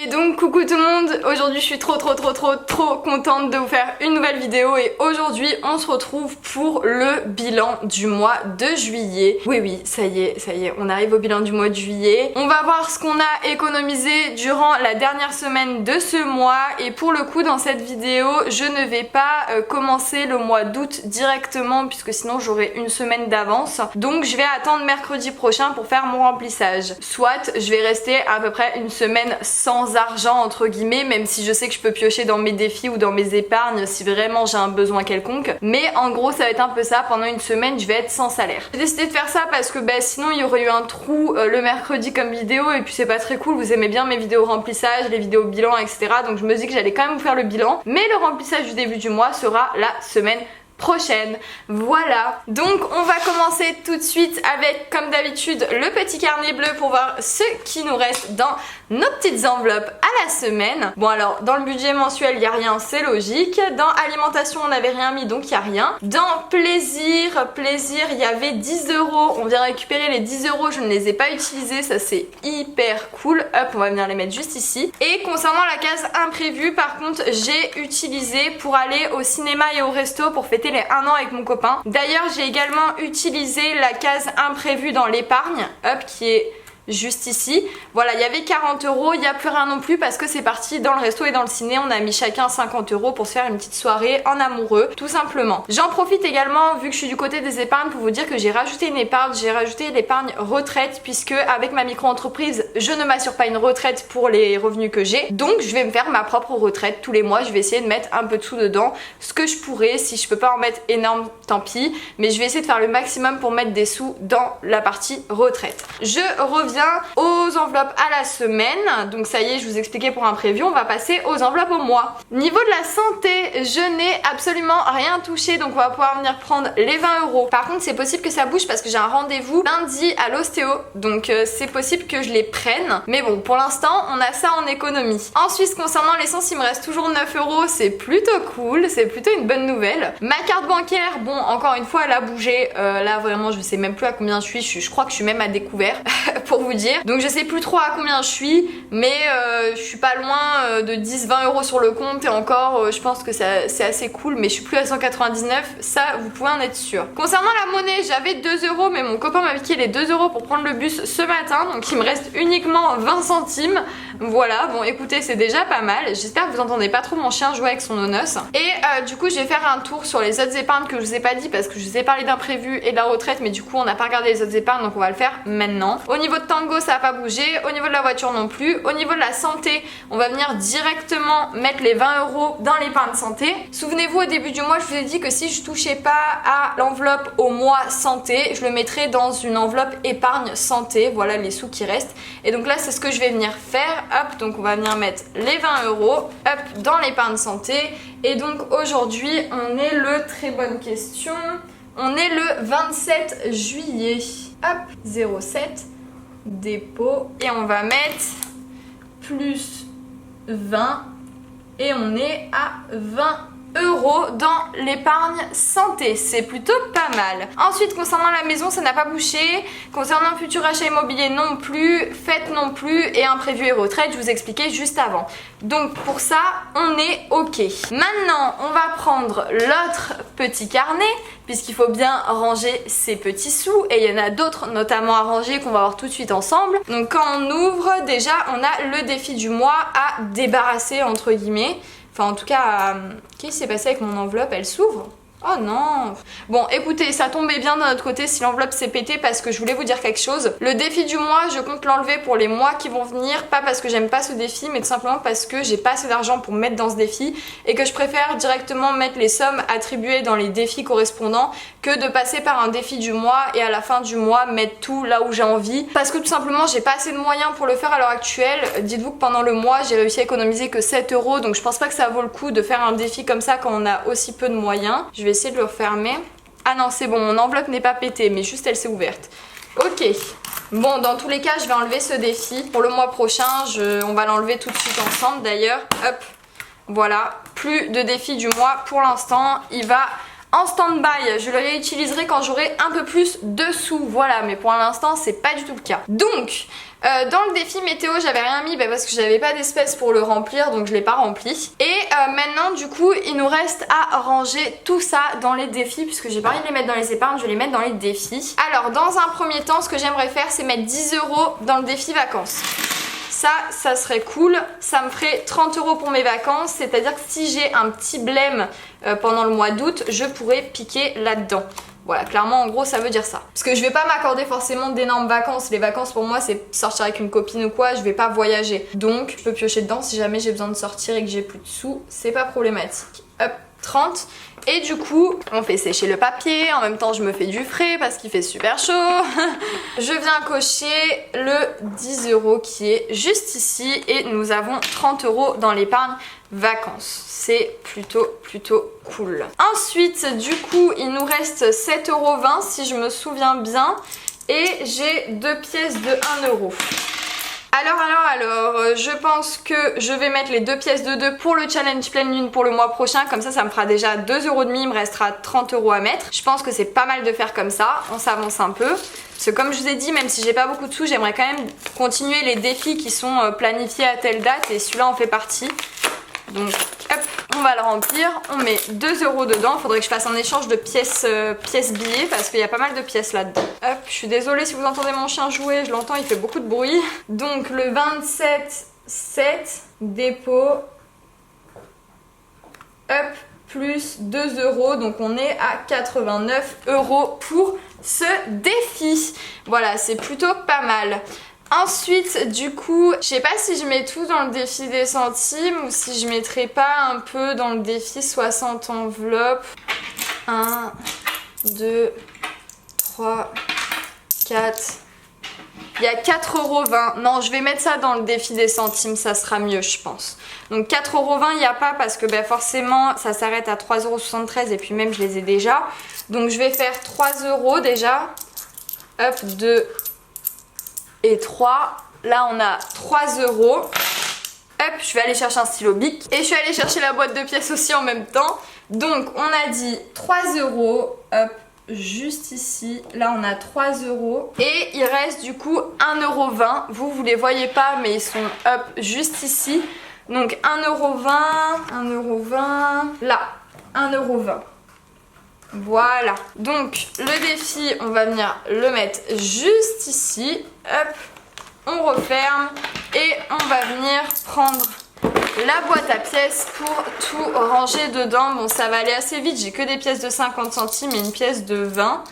Et donc coucou tout le monde, aujourd'hui je suis trop contente de vous faire une nouvelle vidéo et aujourd'hui on se retrouve pour le bilan du mois de juillet. Oui, ça y est, on arrive au bilan du mois de juillet. On va voir ce qu'on a économisé durant la dernière semaine de ce mois et pour le coup dans cette vidéo je ne vais pas commencer le mois d'août directement puisque sinon j'aurai une semaine d'avance. Donc je vais attendre mercredi prochain pour faire mon remplissage. Soit je vais rester à peu près une semaine sans argent entre guillemets, même si je sais que je peux piocher dans mes défis ou dans mes épargnes si vraiment j'ai un besoin quelconque, mais en gros ça va être un peu ça. Pendant une semaine je vais être sans salaire. J'ai décidé de faire ça parce que sinon il y aurait eu un trou le mercredi comme vidéo et puis c'est pas très cool. Vous aimez bien mes vidéos remplissage, les vidéos bilan, etc. Donc je me dis que j'allais quand même vous faire le bilan, mais le remplissage du début du mois sera la semaine prochaine. Voilà, donc on va commencer tout de suite avec comme d'habitude le petit carnet bleu pour voir ce qui nous reste dans nos petites enveloppes à la semaine. Bon alors dans le budget mensuel il n'y a rien, c'est logique. Dans alimentation on n'avait rien mis donc il n'y a rien. Dans plaisir il y avait 10 €. On vient récupérer les 10 €, je ne les ai pas utilisés, ça c'est hyper cool. Hop, on va venir les mettre juste ici. Et concernant la case imprévue par contre j'ai utilisé pour aller au cinéma et au resto pour fêter les 1 an avec mon copain. D'ailleurs j'ai également utilisé la case imprévue dans l'épargne, hop, qui est juste ici. Voilà, il y avait 40 €, il n'y a plus rien non plus parce que c'est parti dans le resto et dans le ciné. On a mis chacun 50 € pour se faire une petite soirée en amoureux, tout simplement. J'en profite également, vu que je suis du côté des épargnes, pour vous dire que j'ai rajouté une épargne. J'ai rajouté l'épargne retraite puisque avec ma micro-entreprise, je ne m'assure pas une retraite pour les revenus que j'ai. Donc je vais me faire ma propre retraite tous les mois. Je vais essayer de mettre un peu de sous dedans, ce que je pourrais. Si je peux pas en mettre énorme, tant pis. Mais je vais essayer de faire le maximum pour mettre des sous dans la partie retraite. Je reviens aux enveloppes à la semaine. Donc ça y est, je vous expliquais pour un preview, on va passer aux enveloppes au mois. Niveau de la santé, je n'ai absolument rien touché, donc on va pouvoir venir prendre les 20 €. Par contre c'est possible que ça bouge parce que j'ai un rendez-vous lundi à l'ostéo, donc c'est possible que je les prenne, mais bon pour l'instant on a ça en économie. Ensuite concernant l'essence il me reste toujours 9 €, c'est plutôt cool, c'est plutôt une bonne nouvelle. Ma carte bancaire, bon encore une fois elle a bougé, là vraiment je sais même plus à combien je suis, je crois que je suis même à découvert pour vous dire. Donc je sais plus trop à combien je suis, mais je suis pas loin de 10-20 € sur le compte et encore je pense que c'est assez cool, mais je suis plus à 199, ça vous pouvez en être sûr. Concernant la monnaie, j'avais 2 € mais mon copain m'a piqué les 2 € pour prendre le bus ce matin, donc il me reste uniquement 20 centimes. Voilà, bon écoutez c'est déjà pas mal, j'espère que vous entendez pas trop mon chien jouer avec son onos. Et du coup je vais faire un tour sur les autres épargnes que je vous ai pas dit parce que je vous ai parlé d'imprévu et de la retraite, mais du coup on n'a pas regardé les autres épargnes donc on va le faire maintenant. Au niveau de Tango ça n'a pas bougé, au niveau de la voiture non plus, au niveau de la santé on va venir directement mettre les 20 € dans l'épargne santé. Souvenez-vous au début du mois je vous ai dit que si je touchais pas à l'enveloppe au mois santé, je le mettrais dans une enveloppe épargne santé, voilà les sous qui restent. Et donc là c'est ce que je vais venir faire, hop, donc on va venir mettre les 20 €, hop, dans l'épargne santé. Et donc aujourd'hui on est le, très bonne question, on est le 27 juillet, hop, 07 dépôt et on va mettre plus 20 et on est à 20 € dans l'épargne santé, c'est plutôt pas mal. Ensuite concernant la maison ça n'a pas bougé, concernant futur achat immobilier non plus, fête non plus et imprévu et retraite je vous expliquais juste avant. Donc pour ça on est ok. Maintenant on va prendre l'autre petit carnet puisqu'il faut bien ranger ses petits sous et il y en a d'autres notamment à ranger qu'on va voir tout de suite ensemble. Donc quand on ouvre déjà on a le défi du mois à débarrasser entre guillemets. Enfin en tout cas, qu'est-ce qui s'est passé avec mon enveloppe? Elle s'ouvre? Oh non. Bon écoutez, ça tombait bien d'un autre côté si l'enveloppe s'est pétée parce que je voulais vous dire quelque chose. Le défi du mois, je compte l'enlever pour les mois qui vont venir. Pas parce que j'aime pas ce défi, mais tout simplement parce que j'ai pas assez d'argent pour mettre dans ce défi et que je préfère directement mettre les sommes attribuées dans les défis correspondants que de passer par un défi du mois et à la fin du mois mettre tout là où j'ai envie. Parce que tout simplement j'ai pas assez de moyens pour le faire à l'heure actuelle. Dites-vous que pendant le mois j'ai réussi à économiser que 7 €, donc je pense pas que ça vaut le coup de faire un défi comme ça quand on a aussi peu de moyens. Je vais essayer de le refermer. Ah non c'est bon, mon enveloppe n'est pas pétée mais juste elle s'est ouverte. Ok, bon dans tous les cas je vais enlever ce défi pour le mois prochain, on va l'enlever tout de suite ensemble d'ailleurs. Hop, voilà, plus de défi du mois pour l'instant, il va en stand-by. Je le réutiliserai quand j'aurai un peu plus de sous, voilà, mais pour l'instant c'est pas du tout le cas. Donc dans le défi météo j'avais rien mis parce que j'avais pas d'espèces pour le remplir, donc je l'ai pas rempli. Et maintenant du coup il nous reste à ranger tout ça dans les défis, puisque j'ai pas envie de les mettre dans les épargnes, je vais les mettre dans les défis. Alors dans un premier temps ce que j'aimerais faire c'est mettre 10 € dans le défi vacances. Ça serait cool, ça me ferait 30 € pour mes vacances, c'est-à-dire que si j'ai un petit blême pendant le mois d'août, je pourrais piquer là-dedans. Voilà, clairement en gros ça veut dire ça. Parce que je vais pas m'accorder forcément d'énormes vacances. Les vacances pour moi c'est sortir avec une copine ou quoi, je vais pas voyager. Donc je peux piocher dedans si jamais j'ai besoin de sortir et que j'ai plus de sous, c'est pas problématique. Hop, 30. Et du coup, on fait sécher le papier, en même temps je me fais du frais parce qu'il fait super chaud. Je viens cocher le 10 € qui est juste ici et nous avons 30 € dans l'épargne vacances. C'est plutôt cool. Ensuite, du coup, il nous reste 7,20 € si je me souviens bien et j'ai 2 pièces de 1 €. Alors, je pense que je vais mettre les 2 pièces de 2 pour le challenge pleine lune pour le mois prochain, comme ça me fera déjà 2,5 €, il me restera 30 € à mettre. Je pense que c'est pas mal de faire comme ça, on s'avance un peu. Parce que comme je vous ai dit, même si j'ai pas beaucoup de sous, j'aimerais quand même continuer les défis qui sont planifiés à telle date et celui-là en fait partie. Donc hop, on va le remplir, on met 2 € dedans, il faudrait que je fasse un échange de pièces billets parce qu'il y a pas mal de pièces là-dedans. Hop, je suis désolée si vous entendez mon chien jouer, je l'entends, il fait beaucoup de bruit. Donc le 27,7 dépôt, hop, plus 2 €, donc on est à 89 € pour ce défi. Voilà, c'est plutôt pas mal. Ensuite, du coup, je sais pas si je mets tout dans le défi des centimes ou si je mettrais pas un peu dans le défi 60 enveloppes. 1, 2, 3, 4. Il y a 4,20 €. Non, je vais mettre ça dans le défi des centimes, ça sera mieux, je pense. Donc 4,20 €, il n'y a pas parce que forcément, ça s'arrête à 3,73 € et puis même, je les ai déjà. Donc je vais faire 3 € déjà. Hop, 2 et 3. Là, on a 3 €. Hop, je vais aller chercher un stylo bic. Et je suis allée chercher la boîte de pièces aussi en même temps. Donc, on a dit 3 €. Hop, juste ici. Là, on a 3 €. Et il reste du coup 1,20 €. Vous les voyez pas, mais ils sont hop, juste ici. Donc, 1,20 €. 1,20 €. Là, 1,20 €. Voilà, donc le défi, on va venir le mettre juste ici. Hop, on referme et on va venir prendre la boîte à pièces pour tout ranger dedans. Bon, ça va aller assez vite, j'ai que des pièces de 50 centimes et une pièce de 20.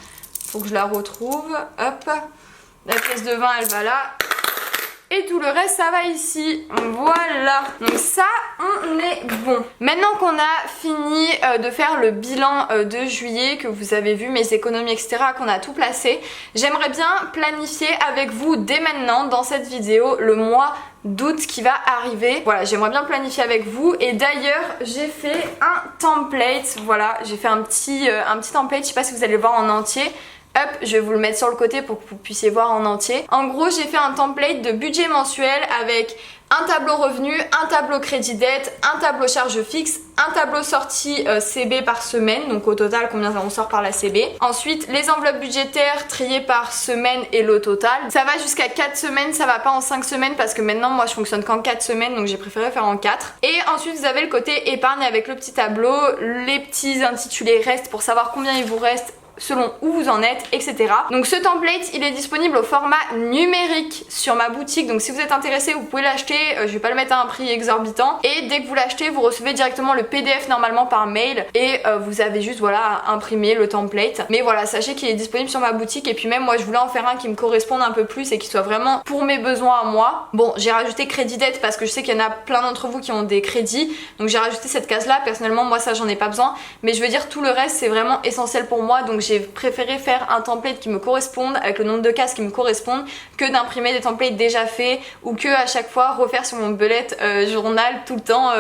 Faut que je la retrouve. Hop, la pièce de 20, elle va là. Et tout le reste, ça va ici. Voilà. Donc ça, on est bon. Maintenant qu'on a fini de faire le bilan de juillet, que vous avez vu mes économies, etc., qu'on a tout placé, j'aimerais bien planifier avec vous dès maintenant, dans cette vidéo, le mois d'août qui va arriver. Voilà, j'aimerais bien planifier avec vous. Et d'ailleurs, j'ai fait un template. Voilà, j'ai fait un petit template. Je sais pas si vous allez le voir en entier. Hop, je vais vous le mettre sur le côté pour que vous puissiez voir en entier. En gros, j'ai fait un template de budget mensuel avec un tableau revenu, un tableau crédit dette, un tableau charge fixe, un tableau sortie CB par semaine, donc au total combien on sort par la CB. Ensuite, les enveloppes budgétaires triées par semaine et le total. Ça va jusqu'à 4 semaines, ça va pas en 5 semaines parce que maintenant moi je fonctionne qu'en 4 semaines, donc j'ai préféré faire en 4. Et ensuite vous avez le côté épargne avec le petit tableau, les petits intitulés restes pour savoir combien il vous reste selon où vous en êtes, etc. Donc ce template, il est disponible au format numérique sur ma boutique, donc si vous êtes intéressé, vous pouvez l'acheter, je vais pas le mettre à un prix exorbitant, et dès que vous l'achetez, vous recevez directement le PDF normalement par mail, et vous avez juste voilà à imprimer le template. Mais voilà, sachez qu'il est disponible sur ma boutique, et puis même moi je voulais en faire un qui me corresponde un peu plus et qui soit vraiment pour mes besoins à moi. Bon, j'ai rajouté crédit dette parce que je sais qu'il y en a plein d'entre vous qui ont des crédits, donc j'ai rajouté cette case là. Personnellement moi ça j'en ai pas besoin, mais je veux dire tout le reste c'est vraiment essentiel pour moi, donc j'ai préféré faire un template qui me corresponde avec le nombre de cases qui me correspondent que d'imprimer des templates déjà faits ou que à chaque fois refaire sur mon bullet journal tout le temps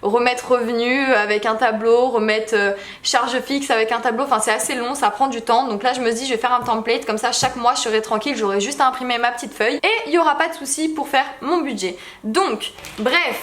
remettre revenu avec un tableau, remettre charge fixe avec un tableau, enfin c'est assez long, ça prend du temps. Donc là je me dis je vais faire un template comme ça chaque mois je serai tranquille, j'aurai juste à imprimer ma petite feuille et il n'y aura pas de souci pour faire mon budget. Donc bref,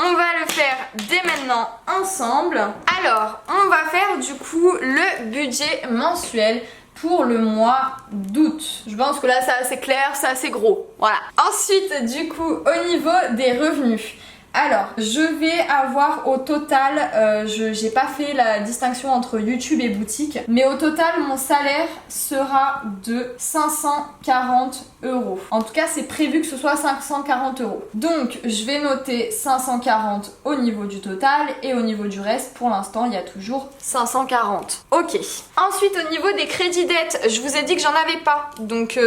on va le faire dès maintenant ensemble. Alors, on va faire du coup le budget mensuel pour le mois d'août. Je pense que là c'est assez clair, c'est assez gros. Voilà. Ensuite, du coup, au niveau des revenus. Alors, je vais avoir au total, j'ai pas fait la distinction entre YouTube et boutique, mais au total, mon salaire sera de 540 €. En tout cas, c'est prévu que ce soit 540 €. Donc, je vais noter 540 au niveau du total et au niveau du reste, pour l'instant, il y a toujours 540. Ok. Ensuite, au niveau des crédits dettes, je vous ai dit que j'en avais pas. Donc,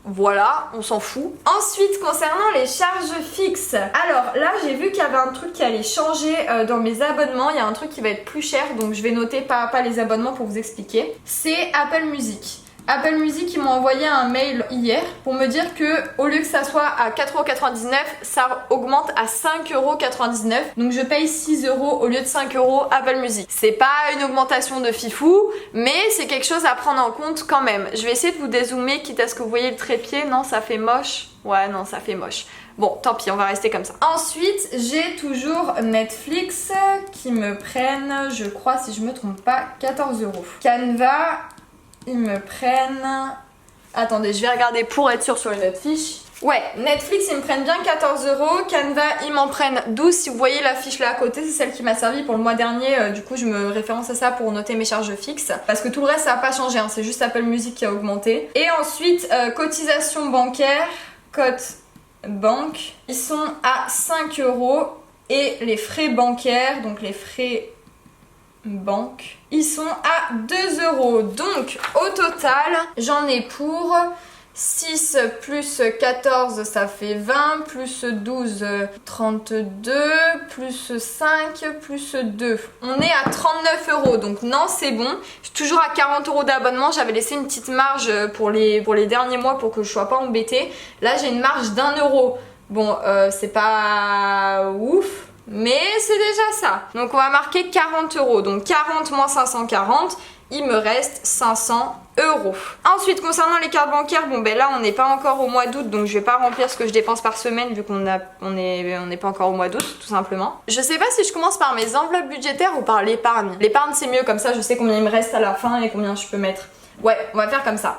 voilà, on s'en fout. Ensuite, concernant les charges fixes, alors là j'ai vu qu'il y avait un truc qui allait changer dans mes abonnements. Il y a un truc qui va être plus cher, donc je vais noter pas les abonnements pour vous expliquer. C'est Apple Music. Apple Music, ils m'ont envoyé un mail hier pour me dire que au lieu que ça soit à 4,99 €, ça augmente à 5,99 €. Donc je paye 6 € au lieu de 5 € Apple Music. C'est pas une augmentation de fifou, mais c'est quelque chose à prendre en compte quand même. Je vais essayer de vous dézoomer, quitte à ce que vous voyez le trépied. Non, ça fait moche. Ouais, non, ça fait moche. Bon, tant pis, on va rester comme ça. Ensuite, j'ai toujours Netflix qui me prennent, je crois, si je me trompe pas, 14 €. Canva, ils me prennent... Attendez, je vais regarder pour être sûre sur les notes fiches. Ouais, Netflix, ils me prennent bien 14 €. Canva, ils m'en prennent 12. Si vous voyez la fiche là à côté, c'est celle qui m'a servi pour le mois dernier. Du coup, je me référence à ça pour noter mes charges fixes. Parce que tout le reste, ça n'a pas changé. Hein. C'est juste Apple Music qui a augmenté. Et ensuite, cotisation bancaire, cote banque, ils sont à 5 €. Et les frais bancaires, donc les frais banque, ils sont à 2 €. Donc au total, j'en ai pour 6 plus 14, ça fait 20, plus 12, 32, plus 5, plus 2. On est à 39 €. Donc non, c'est bon. Je suis toujours à 40 € d'abonnement. J'avais laissé une petite marge pour les derniers mois pour que je sois pas embêtée. Là, j'ai une marge d'1 €. Bon, c'est pas ouf, mais c'est déjà ça. Donc on va marquer 40 €. Donc 40 moins 540, il me reste 500 €. Ensuite, concernant les cartes bancaires, bon ben là on n'est pas encore au mois d'août, donc je vais pas remplir ce que je dépense par semaine vu qu'on n'est pas encore au mois d'août, tout simplement. Je sais pas si je commence par mes enveloppes budgétaires ou par l'épargne. L'épargne c'est mieux, comme ça je sais combien il me reste à la fin et combien je peux mettre. Ouais, on va faire comme ça.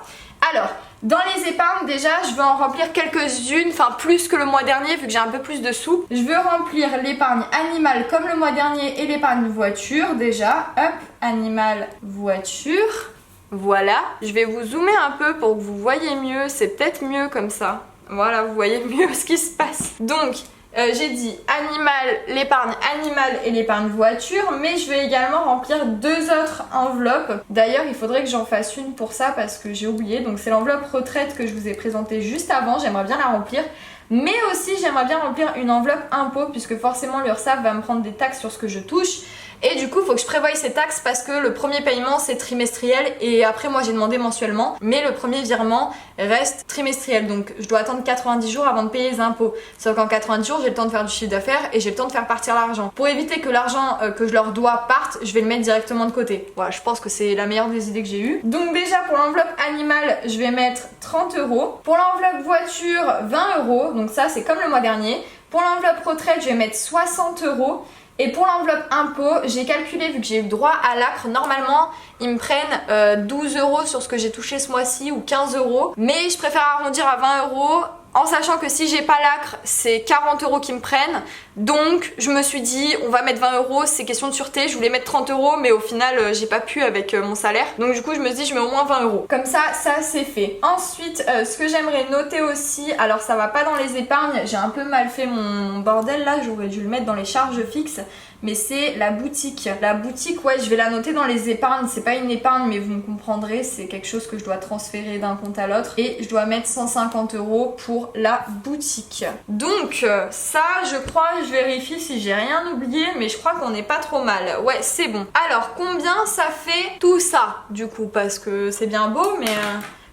Alors, dans les épargnes, déjà, je vais en remplir quelques-unes, enfin plus que le mois dernier vu que j'ai un peu plus de sous. Je veux remplir l'épargne animale comme le mois dernier et l'épargne voiture déjà. Hop, animal, voiture. Voilà, je vais vous zoomer un peu pour que vous voyez mieux, c'est peut-être mieux comme ça. Voilà, vous voyez mieux ce qui se passe. Donc, j'ai dit animal, l'épargne animale et l'épargne voiture, mais je vais également remplir 2 autres enveloppes. D'ailleurs, il faudrait que j'en fasse une pour ça parce que j'ai oublié. Donc c'est l'enveloppe retraite que je vous ai présentée juste avant, j'aimerais bien la remplir. Mais aussi, j'aimerais bien remplir une enveloppe impôt puisque forcément l'URSSAF va me prendre des taxes sur ce que je touche. Et du coup, il faut que je prévoie ces taxes parce que le premier paiement c'est trimestriel et après moi j'ai demandé mensuellement, mais le premier virement reste trimestriel. Donc je dois attendre 90 jours avant de payer les impôts. Sauf qu'en 90 jours, j'ai le temps de faire du chiffre d'affaires et j'ai le temps de faire partir l'argent. Pour éviter que l'argent que je leur dois parte, je vais le mettre directement de côté. Voilà, je pense que c'est la meilleure des idées que j'ai eues. Donc déjà pour l'enveloppe animale, je vais mettre 30 €. Pour l'enveloppe voiture, 20 €. Donc ça c'est comme le mois dernier. Pour l'enveloppe retraite, je vais mettre 60 €. Et pour l'enveloppe impôt, j'ai calculé, vu que j'ai eu droit à l'ACRE, normalement ils me prennent 12 € sur ce que j'ai touché ce mois-ci ou 15 €. Mais je préfère arrondir à 20 € en sachant que si j'ai pas l'ACRE, c'est 40 € qui me prennent. Donc je me suis dit, on va mettre 20 €, c'est question de sûreté. Je voulais mettre 30 €, mais au final j'ai pas pu avec mon salaire. Donc du coup je me suis dit, je mets au moins 20 €. Comme ça c'est fait. Ensuite, ce que j'aimerais noter aussi, alors ça va pas dans les épargnes, j'ai un peu mal fait mon bordel là, j'aurais dû le mettre dans les charges fixes. Mais c'est la boutique. La boutique, ouais, je vais la noter dans les épargnes. C'est pas une épargne, mais vous me comprendrez, c'est quelque chose que je dois transférer d'un compte à l'autre. Et je dois mettre 150 € pour la boutique. Donc, ça, je crois, je vérifie si j'ai rien oublié, mais je crois qu'on n'est pas trop mal. Ouais, c'est bon. Alors, combien ça fait tout ça, du coup? Parce que c'est bien beau, mais...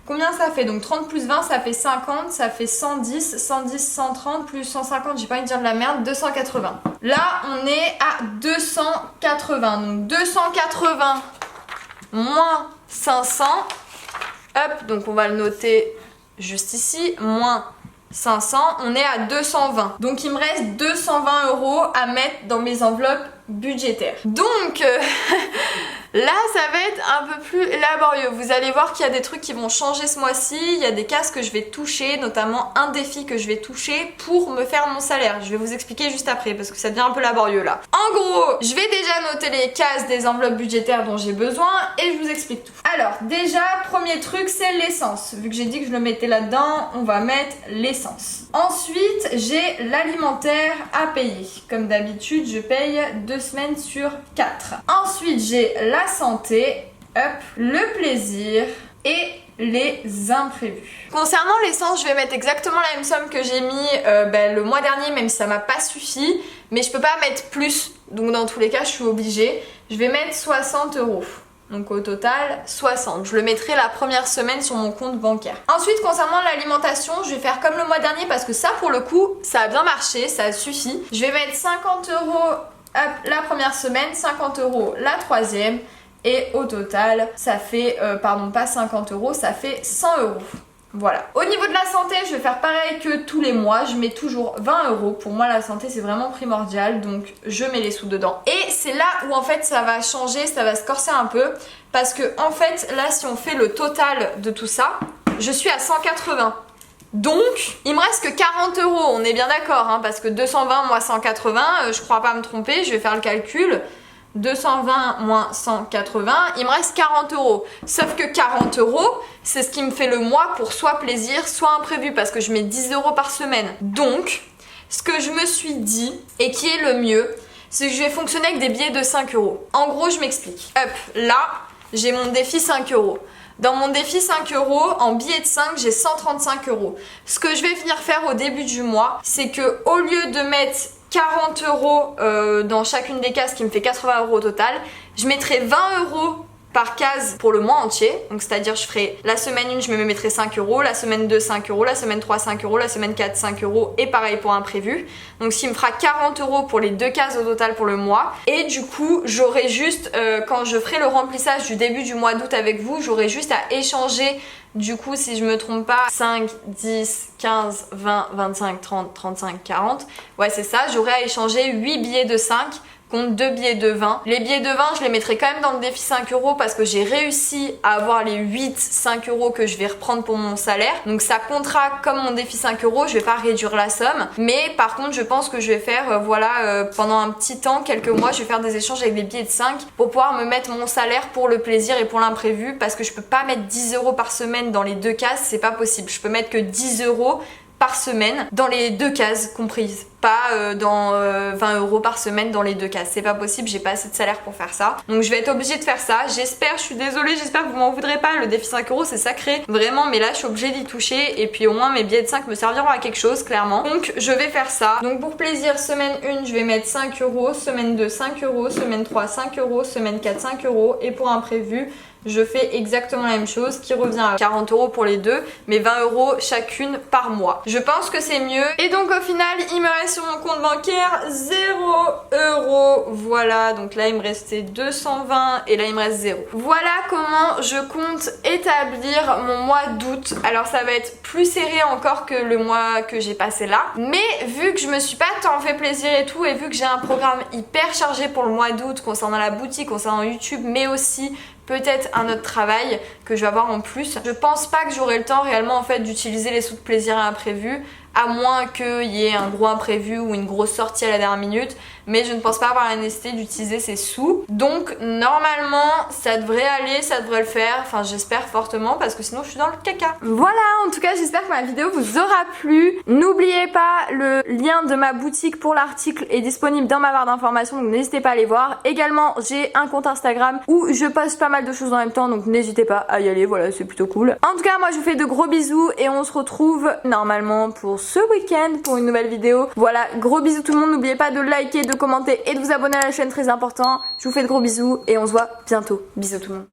Combien ça fait? Donc 30 plus 20 ça fait 50, ça fait 110, 110, 130 plus 150, j'ai pas envie de dire de la merde, 280. Là on est à 280, donc 280 moins 500, hop, donc on va le noter juste ici, moins 500, on est à 220. Donc il me reste 220 € à mettre dans mes enveloppes budgétaires. Donc là ça va être un peu plus laborieux. Vous allez voir qu'il y a des trucs qui vont changer ce mois-ci. Il y a des cases que je vais toucher, notamment un défi que je vais toucher pour me faire mon salaire. Je vais vous expliquer juste après parce que ça devient un peu laborieux là. En gros, je vais déjà noter les cases des enveloppes budgétaires dont j'ai besoin et je vous explique tout. Alors déjà, premier truc, c'est l'essence. Vu que j'ai dit que je le mettais là-dedans, on va mettre l'essence. Ensuite, j'ai l'alimentaire à payer. Comme d'habitude, je paye 2 semaines sur 4. Ensuite, j'ai la santé, le plaisir et les imprévus. Concernant l'essence, je vais mettre exactement la même somme que j'ai mis le mois dernier, même si ça m'a pas suffi, mais je peux pas mettre plus, donc dans tous les cas je suis obligée. Je vais mettre 60 €. Donc au total 60. Je le mettrai la première semaine sur mon compte bancaire. Ensuite, concernant l'alimentation, je vais faire comme le mois dernier parce que ça pour le coup ça a bien marché, ça suffit. Je vais mettre 50 € la première semaine, 50 € la troisième. Et au total, ça fait, pas 50 €, ça fait 100 €. Voilà. Au niveau de la santé, je vais faire pareil que tous les mois. Je mets toujours 20 €. Pour moi, la santé, c'est vraiment primordial. Donc, je mets les sous dedans. Et c'est là où, en fait, ça va changer, ça va se corser un peu. Parce que, en fait, là, si on fait le total de tout ça, je suis à 180. Donc, il me reste que 40 €. On est bien d'accord, hein, parce que 220 moins 180, je crois pas me tromper. Je vais faire le calcul. 220 moins 180, il me reste 40 €. Sauf que 40 €, c'est ce qui me fait le mois pour soit plaisir, soit imprévu, parce que je mets 10 € par semaine. Donc, ce que je me suis dit, et qui est le mieux, c'est que je vais fonctionner avec des billets de 5 €. En gros, je m'explique. Hop, là, j'ai mon défi 5 €. Dans mon défi 5 €, en billets de 5, j'ai 135 €. Ce que je vais venir faire au début du mois, c'est que au lieu de mettre 40 € dans chacune des cases qui me fait 80 € au total, je mettrai 20 € par case pour le mois entier. Donc c'est-à-dire je ferai la semaine 1 je me mettrai 5 €, la semaine 2 5 €, la semaine 3 5 €, la semaine 4 5 € et pareil pour imprévu. Donc ce qui me fera 40 € pour les 2 cases au total pour le mois. Et du coup j'aurai juste, quand je ferai le remplissage du début du mois d'août avec vous, j'aurai juste à échanger. Du coup, si je me trompe pas, 5, 10, 15, 20, 25, 30, 35, 40. Ouais, c'est ça. J'aurai à échanger 8 billets de 5 contre 2 billets de 20. Les billets de 20, je les mettrai quand même dans le défi 5 € parce que j'ai réussi à avoir les 8 5 € que je vais reprendre pour mon salaire. Donc ça comptera comme mon défi 5 €. Je vais pas réduire la somme. Mais par contre, je pense que je vais faire, pendant un petit temps, quelques mois, je vais faire des échanges avec des billets de 5 pour pouvoir me mettre mon salaire pour le plaisir et pour l'imprévu parce que je peux pas mettre 10 € par semaine dans les 2 cases, c'est pas possible. Je peux mettre que 10 € par semaine dans les 2 cases comprises, pas dans 20 € par semaine dans les 2 cases, c'est pas possible, j'ai pas assez de salaire pour faire ça, donc je vais être obligée de faire ça. J'espère, je suis désolée, j'espère que vous m'en voudrez pas, le défi 5 € c'est sacré vraiment, mais là je suis obligée d'y toucher et puis au moins mes billets de 5 me serviront à quelque chose clairement, donc je vais faire ça. Donc pour plaisir, semaine 1 je vais mettre 5 €, semaine 2 5 €, semaine 3 5 €, semaine 4 5 € et pour imprévu je fais exactement la même chose qui revient à 40 € pour les deux, mais 20 € chacune par mois. Je pense que c'est mieux. Et donc au final, il me reste sur mon compte bancaire 0 €. Voilà, donc là il me restait 220 et là il me reste 0. Voilà comment je compte établir mon mois d'août. Alors ça va être plus serré encore que le mois que j'ai passé là. Mais vu que je me suis pas tant fait plaisir et tout, et vu que j'ai un programme hyper chargé pour le mois d'août concernant la boutique, concernant YouTube, mais aussi peut-être un autre travail que je vais avoir en plus. Je pense pas que j'aurai le temps réellement en fait d'utiliser les sous de plaisir imprévus, à moins qu'il y ait un gros imprévu ou une grosse sortie à la dernière minute, mais je ne pense pas avoir la nécessité d'utiliser ces sous. Donc normalement ça devrait aller, ça devrait le faire, enfin j'espère fortement parce que sinon je suis dans le caca. Voilà, en tout cas j'espère que ma vidéo vous aura plu. N'oubliez pas, le lien de ma boutique pour l'article est disponible dans ma barre d'informations, donc n'hésitez pas à aller voir. Également j'ai un compte Instagram où je poste pas mal de choses en même temps, donc n'hésitez pas à y aller, voilà c'est plutôt cool. En tout cas moi je vous fais de gros bisous et on se retrouve normalement pour ce week-end pour une nouvelle vidéo. Voilà, gros bisous tout le monde, n'oubliez pas de liker, de commenter et de vous abonner à la chaîne, très important. Je vous fais de gros bisous et on se voit bientôt. Bisous tout le monde.